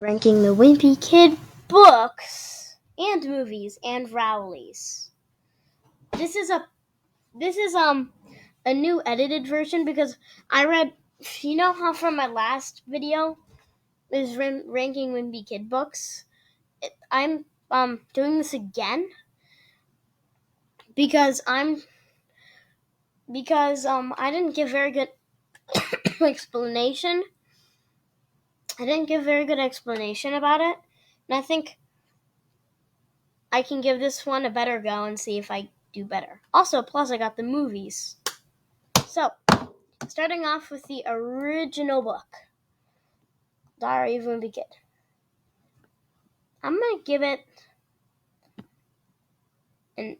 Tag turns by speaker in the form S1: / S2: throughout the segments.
S1: Ranking the Wimpy Kid Books and movies and Rowleys. This is a new edited version because I read. You know how from my last video is ranking Wimpy Kid Books. I'm doing this again because I didn't give very good explanation. I didn't give very good explanation about it, and I think I can give this one a better go and see if I do better. Also, plus I got the movies. So, starting off with the original book, Diary of Wimpy Kid. I'm going to give it an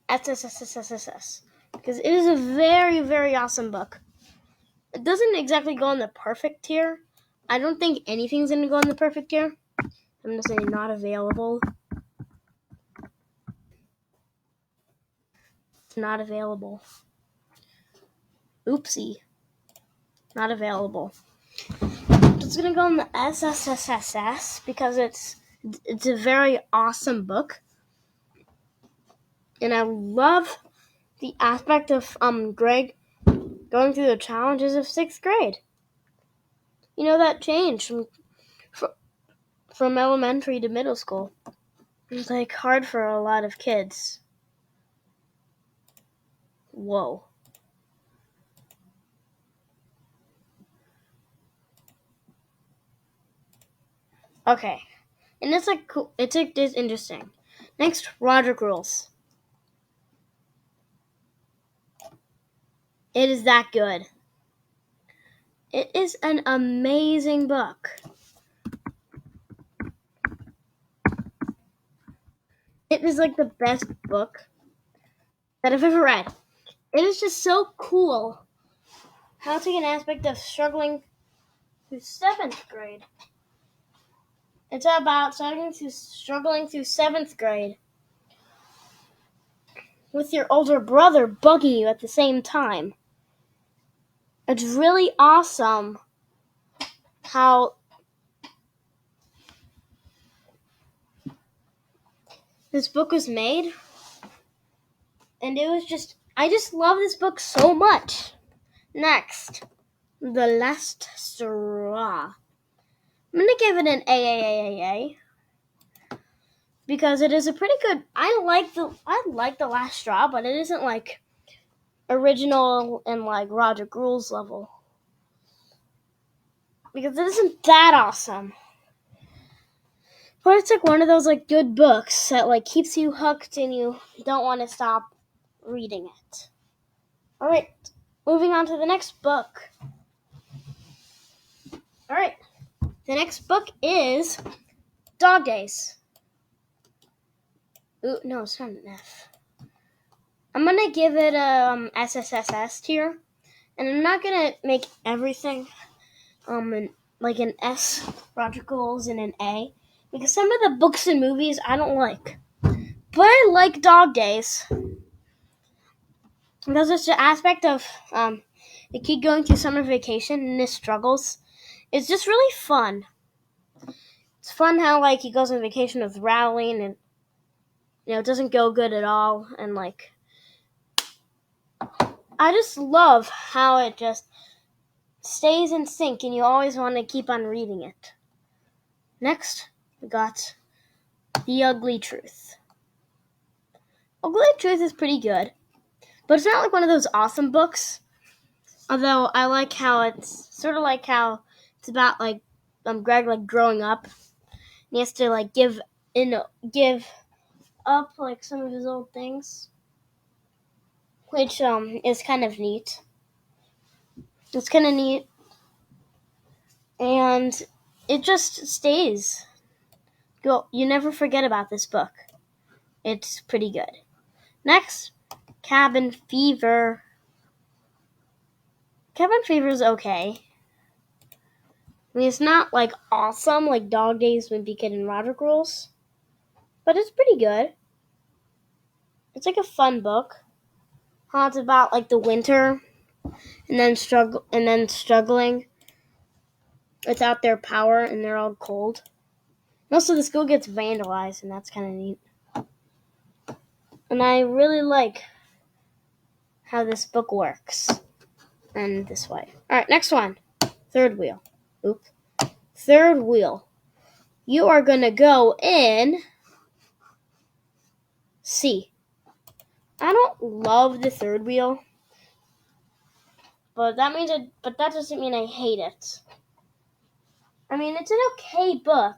S1: SSSSSS because it is a very, very awesome book. It doesn't exactly go in the perfect tier. I don't think anything's going to go in the perfect tier. I'm going to say not available. Not available. Oopsie. Not available. It's going to go in the SSSSS because it's a very awesome book. And I love the aspect of Greg going through the challenges of 6th grade. You know, that change from elementary to middle school. It's like hard for a lot of kids. Whoa. Okay. And it's like cool. It's interesting. Next, Roger Rules. It is that good. It is an amazing book. It is like the best book that I've ever read. It is just so cool how to take an aspect of struggling through 7th grade. It's about struggling through 7th grade with your older brother bugging you at the same time. It's really awesome how this book was made. And it was just, I just love this book so much. Next, The Last Straw. I'm going to give it an AAAAA because it is a pretty good, I like The Last Straw, but it isn't like original and like Roger Gruhl's level. Because it isn't that awesome. But it's like one of those like good books that like keeps you hooked and you don't want to stop reading it. Alright, moving on to the next book. Alright, the next book is Dog Days. Ooh, no, it's not an F. I'm going to give it a SSSS tier. And I'm not going to make everything like an S, Roger Goals, and an A. Because some of the books and movies I don't like. But I like Dog Days. Because it's the aspect of the kid going through summer vacation and his struggles. It's just really fun. It's fun how like he goes on vacation with Rowling and it doesn't go good at all. And like I just love how it just stays in sync and you always want to keep on reading it. Next, we got The Ugly Truth. Ugly Truth is pretty good, but it's not like one of those awesome books. Although I like how it's sort of like how it's about like Greg like growing up. And he has to like give up like some of his old things, which is kind of neat. It's kind of neat, and it just stays. You never forget about this book. It's pretty good. Next, Cabin Fever. Cabin Fever is okay. I mean, it's not like awesome like Dog Days, Wimpy Kid, and Roger Rules, but it's pretty good. It's like a fun book. How it's about like the winter, and then struggling without their power, and they're all cold. Most of the school gets vandalized, and that's kind of neat. And I really like how this book works. And this way. Alright, next one. Third wheel. Oops. Third wheel. You are going to go in C. I don't love the third wheel. But that doesn't mean I hate it. I mean, it's an okay book.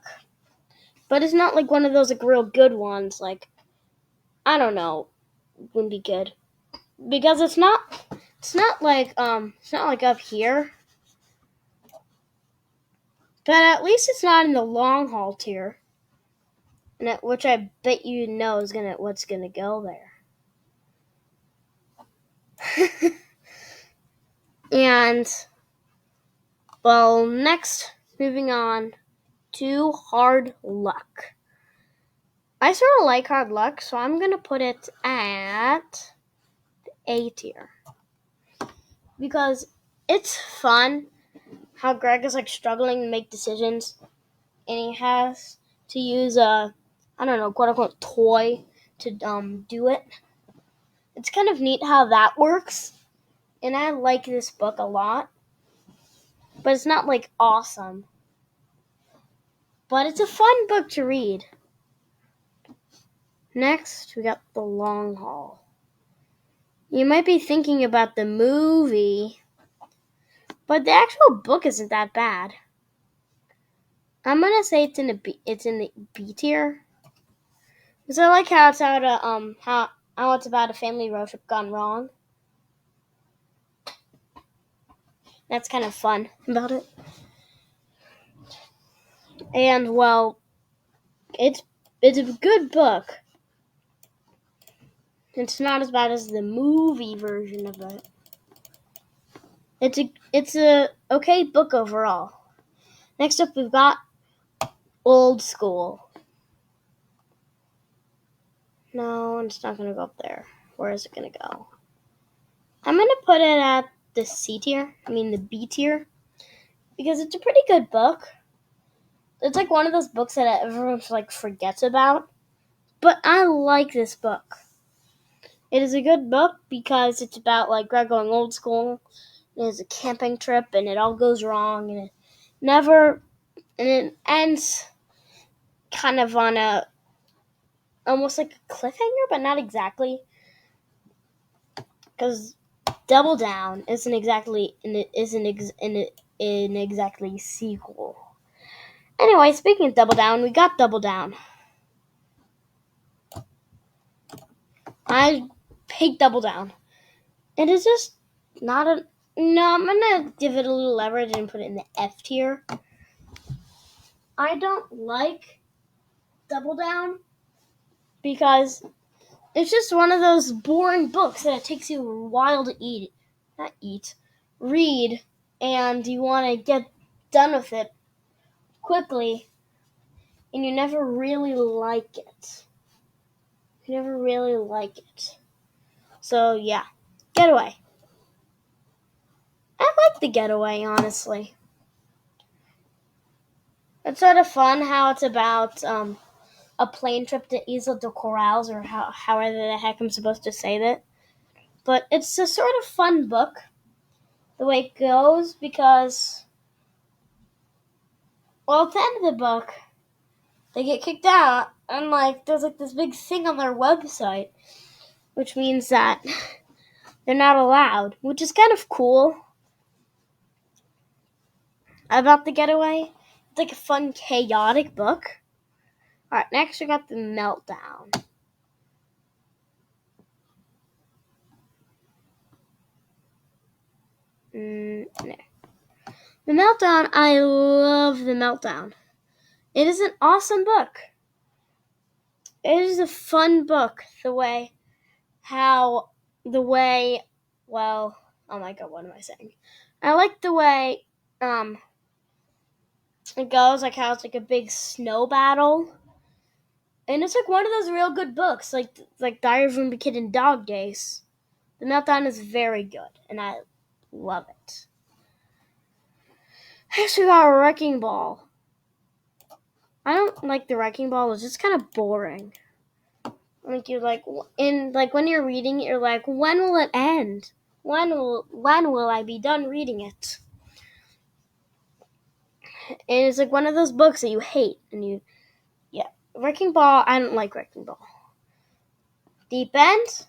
S1: But it's not like one of those like real good ones, like, I don't know, Wimpy Kid. Because it's not like up here. But at least it's not in the long haul tier. Which I bet you know is what's gonna go there. And well, next, moving on to Hard Luck. I sort of like Hard Luck, so I'm gonna put it at A tier. Because it's fun how Greg is like struggling to make decisions, and he has to use a, I don't know, quote unquote toy to do it. It's kind of neat how that works, and I like this book a lot. But it's not like awesome. But it's a fun book to read. Next, we got The Long Haul. You might be thinking about the movie, but the actual book isn't that bad. I'm gonna say it's in the B tier, because I like how it's how it's about a family road trip gone wrong. That's kind of fun about it. And well, it's a good book. It's not as bad as the movie version of it. It's a okay book overall. Next up, we've got Old School. No, it's not going to go up there. Where is it going to go? I'm going to put it at the the B tier, because it's a pretty good book. It's like one of those books that everyone like forgets about, but I like this book. It is a good book because it's about like Greg going old school. It's a camping trip, and it all goes wrong, and it ends kind of on a almost like a cliffhanger, but not exactly, because Double Down isn't exactly exactly sequel. Anyway, speaking of Double Down, we got Double Down. I hate Double Down. It is just not a... No, I'm going to give it a little leverage and put it in the F tier. I don't like Double Down because it's just one of those boring books that it takes you a while to read, and you want to get done with it quickly, and you never really like it. So, yeah. Getaway. I like The Getaway, honestly. It's sort of fun how it's about a plane trip to Isla de Corrales, or however the heck I'm supposed to say that. But it's a sort of fun book, the way it goes, because, well, at the end of the book, they get kicked out, and there's this big thing on their website, which means that they're not allowed, which is kind of cool about The Getaway. It's like a fun, chaotic book. Alright, next we got The Meltdown. No. The Meltdown, I love The Meltdown. It is an awesome book. It is a fun book, well, oh my god, what am I saying? I like the way, it goes, like how it's like a big snow battle. And it's like one of those real good books, like Diary of Wimpy Kid and Dog Days. The Meltdown is very good, and I love it. Next we got Wrecking Ball. I don't like the Wrecking Ball is just kind of boring. Like you're like when you're reading it, you're like, when will it end? When will I be done reading it? And it's like one of those books that you hate, and Wrecking Ball. I don't like Wrecking Ball. Deep End.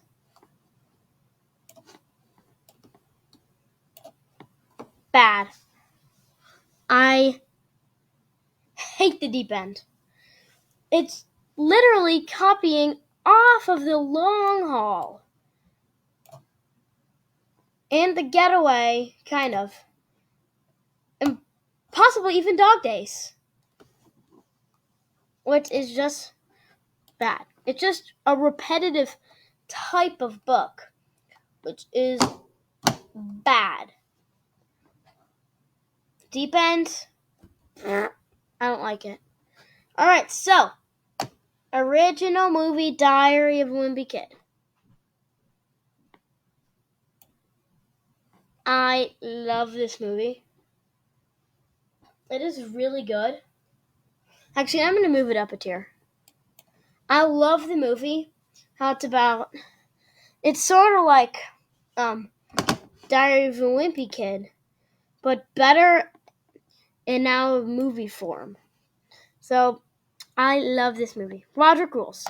S1: Bad. I hate the Deep End. It's literally copying off of The Long Haul. And The Getaway, kind of. And possibly even Dog Days. Which is just bad. It's just a repetitive type of book, which is bad. Deep End, I don't like it. Alright, so, original movie Diary of a Wimpy Kid. I love this movie. It is really good. Actually, I'm going to move it up a tier. I love the movie. How it's sort of like Diary of a Wimpy Kid, but better in now movie form. So, I love this movie. Roderick Rules.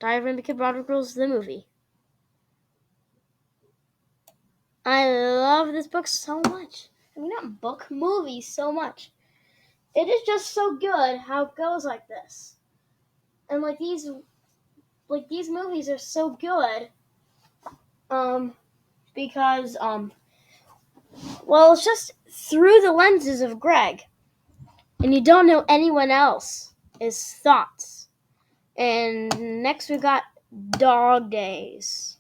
S1: Diary of a Wimpy Kid, Roderick Rules, the movie. I love this book so much. I mean, not book, movie so much. It is just so good how it goes like this. And these movies are so good because it's just through the lenses of Greg. And you don't know anyone else's thoughts. And next we got Dog Days.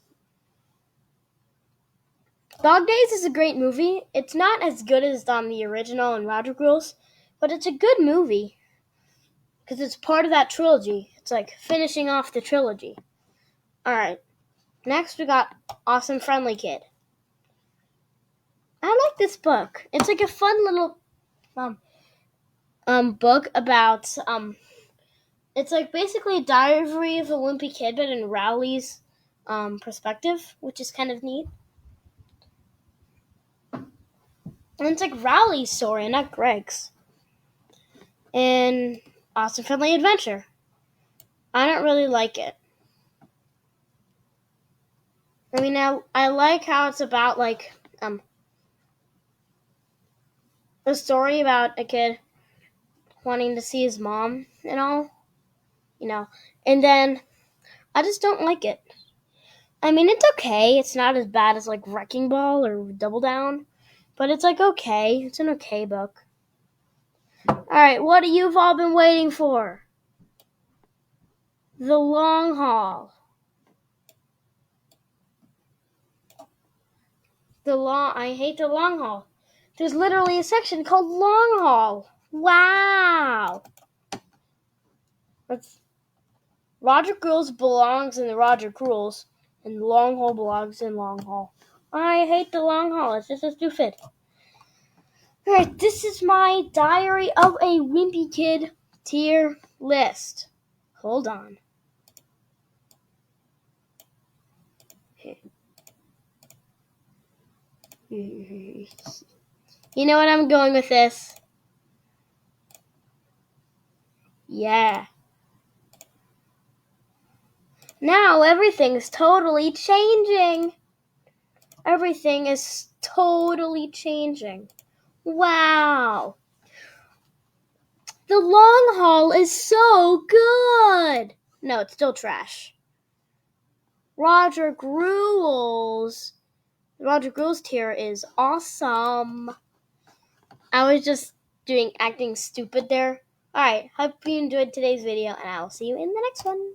S1: Dog Days is a great movie. It's not as good as the original and Roderick Rules, but it's a good movie. Because it's part of that trilogy. It's like finishing off the trilogy. Alright. Next we got Awesome Friendly Kid. I like this book. It's like a fun little book about it's like basically a diary of a wimpy kid, but in Rowley's perspective, which is kind of neat. And it's like Rowley's story, not Greg's. And Awesome Friendly Adventure. I don't really like it. I mean, I like how it's about a story about a kid wanting to see his mom and all, and then I just don't like it. I mean, it's okay. It's not as bad as Wrecking Ball or Double Down, but it's okay. It's an okay book. Alright, what have you all been waiting for? The Long Haul. I hate The Long Haul. There's literally a section called Long Haul. Wow. Roderick Rules belongs in the Roderick Rules, and Long Haul belongs in Long Haul. I hate The Long Haul. It's just so stupid. Alright, this is my Diary of a Wimpy Kid tier list. Hold on. You know what I'm going with this? Yeah. Now everything's totally changing. Everything is totally changing. Wow. The Long Haul is so good. No, it's still trash. Roderick Rules tier is awesome. I was just acting stupid there. Alright, hope you enjoyed today's video, and I will see you in the next one.